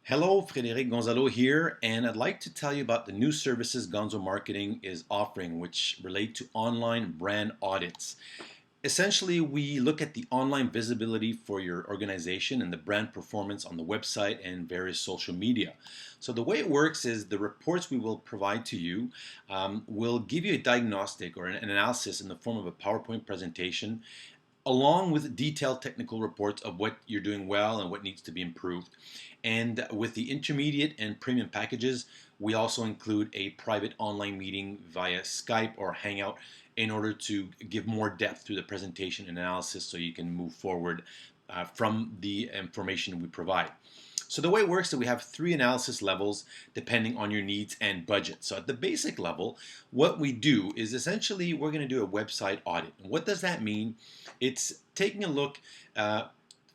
Hello, Frédéric Gonzalo here, and I'd like to tell you about the new services Gonzo Marketing is offering, which relate to online brand audits. Essentially, we look at the online visibility for your organization and the brand performance on the website and various social media. So, the way it works is the reports we will provide to you will give you a diagnostic or an analysis in the form of a PowerPoint presentation along with detailed technical reports of what you're doing well and what needs to be improved. And with the intermediate and premium packages, we also include a private online meeting via Skype or Hangout in order to give more depth to the presentation and analysis so you can move forward from the information we provide. So the way it works is that we have three analysis levels depending on your needs and budget. So at the basic level, what we do is essentially we're going to do a website audit. And what does that mean? It's taking a look,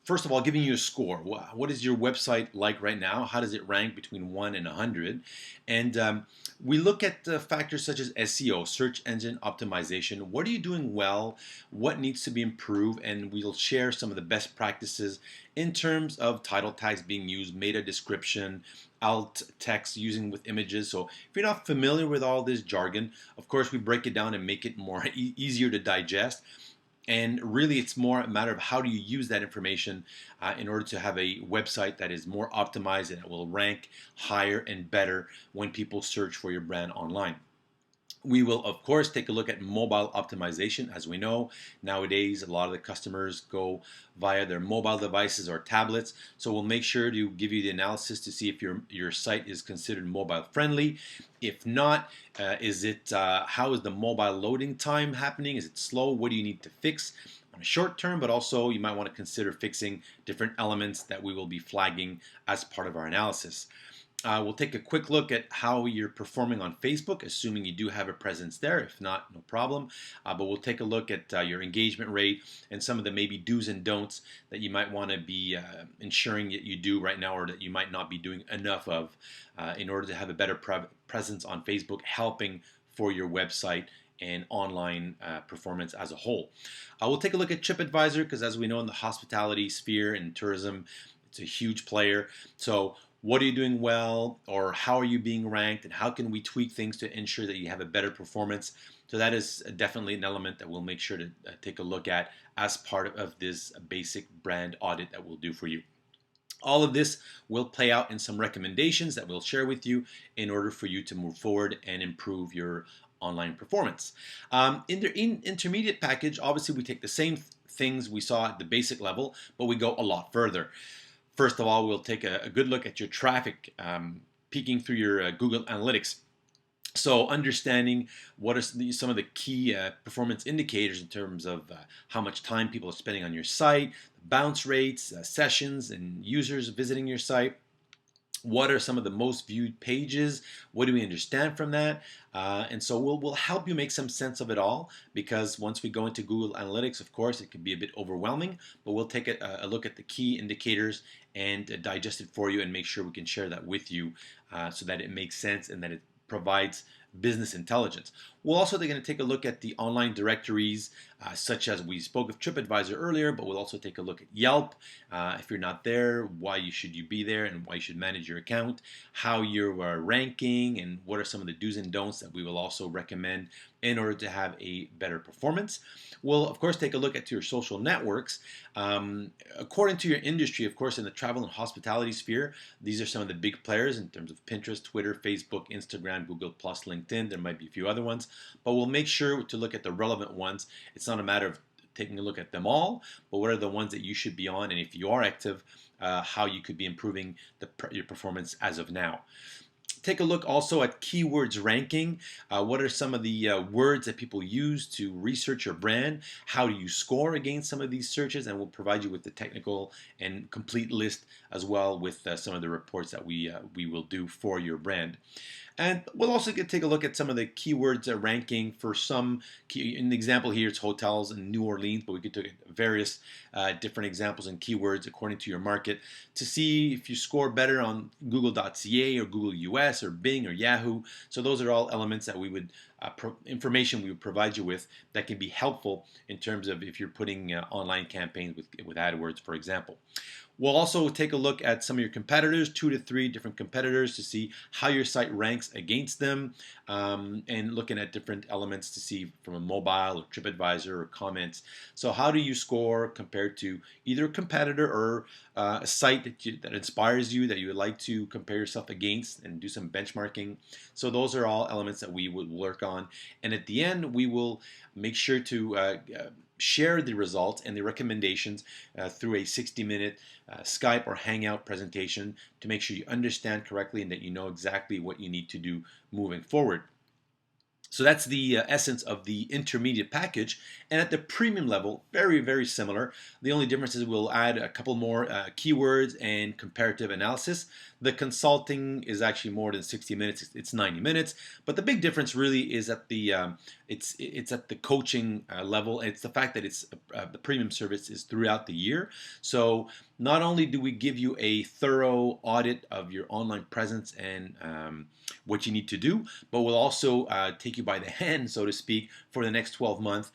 first of all, giving you a score. What is your website like right now? How does it rank between 1 and 100? And we look at factors such as SEO, search engine optimization. What are you doing well? What needs to be improved? And we'll share some of the best practices in terms of title tags being used, meta description, alt text using with images. So if you're not familiar with all this jargon, of course we break it down and make it more easier to digest. And really, it's more a matter of how do you use that information in order to have a website that is more optimized and it will rank higher and better when people search for your brand online. We will, of course, take a look at mobile optimization. As we know, nowadays, a lot of the customers go via their mobile devices or tablets. So we'll make sure to give you the analysis to see if your site is considered mobile friendly. If not, how is the mobile loading time happening? Is it slow? What do you need to fix on a short term? But also, you might want to consider fixing different elements that we will be flagging as part of our analysis. We'll take a quick look at how you're performing on Facebook, assuming you do have a presence there. If not, no problem. But we'll take a look at your engagement rate and some of the maybe do's and don'ts that you might want to be ensuring that you do right now or that you might not be doing enough of in order to have a better presence on Facebook, helping for your website and online performance as a whole. We'll take a look at TripAdvisor because, as we know, in the hospitality sphere and tourism, it's a huge player. So what are you doing well, or how are you being ranked, and how can we tweak things to ensure that you have a better performance? So that is definitely an element that we'll make sure to take a look at as part of this basic brand audit that we'll do for you. All of this will play out in some recommendations that we'll share with you in order for you to move forward and improve your online performance. In the intermediate package, obviously we take the same things we saw at the basic level, but we go a lot further. First of all, we'll take a good look at your traffic, peeking through your Google Analytics. So understanding what are some of the key performance indicators in terms of how much time people are spending on your site, bounce rates, sessions, and users visiting your site. What are some of the most viewed pages? What do we understand from that? And so we'll help you make some sense of it all, because once we go into Google Analytics, of course, it can be a bit overwhelming, but we'll take a look at the key indicators and digest it for you and make sure we can share that with you so that it makes sense and that it provides business intelligence. We'll also going to take a look at the online directories, such as we spoke of TripAdvisor earlier, but we'll also take a look at Yelp. If you're not there, why should you be there and why you should manage your account, how you're ranking, and what are some of the do's and don'ts that we will also recommend in order to have a better performance. We'll, of course, take a look at your social networks. According to your industry, of course, in the travel and hospitality sphere, these are some of the big players in terms of Pinterest, Twitter, Facebook, Instagram, Google+, LinkedIn. There might be a few other ones, but we'll make sure to look at the relevant ones. It's not a matter of taking a look at them all, but what are the ones that you should be on, and if you are active, how you could be improving your performance as of now. Take a look also at keywords ranking. What are some of the words that people use to research your brand? How do you score against some of these searches? And we'll provide you with the technical and complete list as well with some of the reports that we will do for your brand. And we'll also take a look at some of the keywords ranking for some in the example here, it's hotels in New Orleans, but we could take various different examples and keywords according to your market to see if you score better on Google.ca or Google US or Bing or Yahoo. So those are all elements that we would information we would provide you with that can be helpful in terms of if you're putting online campaigns with AdWords, for example. We'll also take a look at some of your competitors, 2 to 3 different competitors, to see how your site ranks against them, and looking at different elements to see from a mobile or TripAdvisor or comments. So how do you score compared to either a competitor or a site that inspires you, that you would like to compare yourself against and do some benchmarking. So those are all elements that we would work on. And at the end, we will make sure to share the results and the recommendations through a 60-minute Skype or Hangout presentation to make sure you understand correctly and that you know exactly what you need to do moving forward. So that's the essence of the intermediate package. And at the premium level, very, very similar. The only difference is we'll add a couple more keywords and comparative analysis. The consulting is actually more than 60 minutes. It's 90 minutes. But the big difference really is at the it's at the coaching level. It's the fact that it's the premium service is throughout the year. So not only do we give you a thorough audit of your online presence and what you need to do, but we'll also take you by the hand, so to speak, for the next 12 months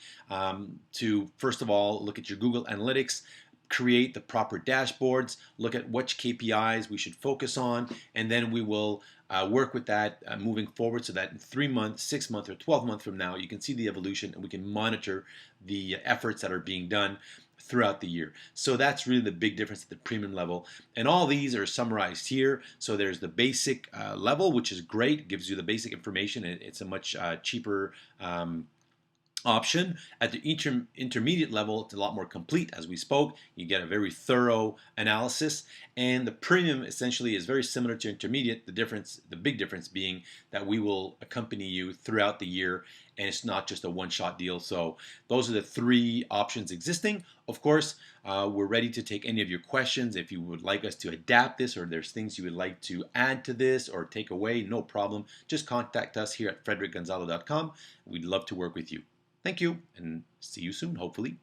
to, first of all, look at your Google Analytics, create the proper dashboards, look at which KPIs we should focus on, and then we will work with that moving forward so that in 3 months, 6 months, or 12 months from now, you can see the evolution and we can monitor the efforts that are being done throughout the year. So that's really the big difference at the premium level. And all these are summarized here. So there's the basic level, which is great, gives you the basic information. It's a much cheaper option. At the intermediate level, it's a lot more complete. As we spoke, you get a very thorough analysis, and the premium essentially is very similar to intermediate. The big difference being that we will accompany you throughout the year, and it's not just a one-shot deal. So those are the 3 options existing. Of course, we're ready to take any of your questions. If you would like us to adapt this, or there's things you would like to add to this or take away, no problem. Just contact us here at frederickgonzalo.com. We'd love to work with you. Thank you, and see you soon, hopefully.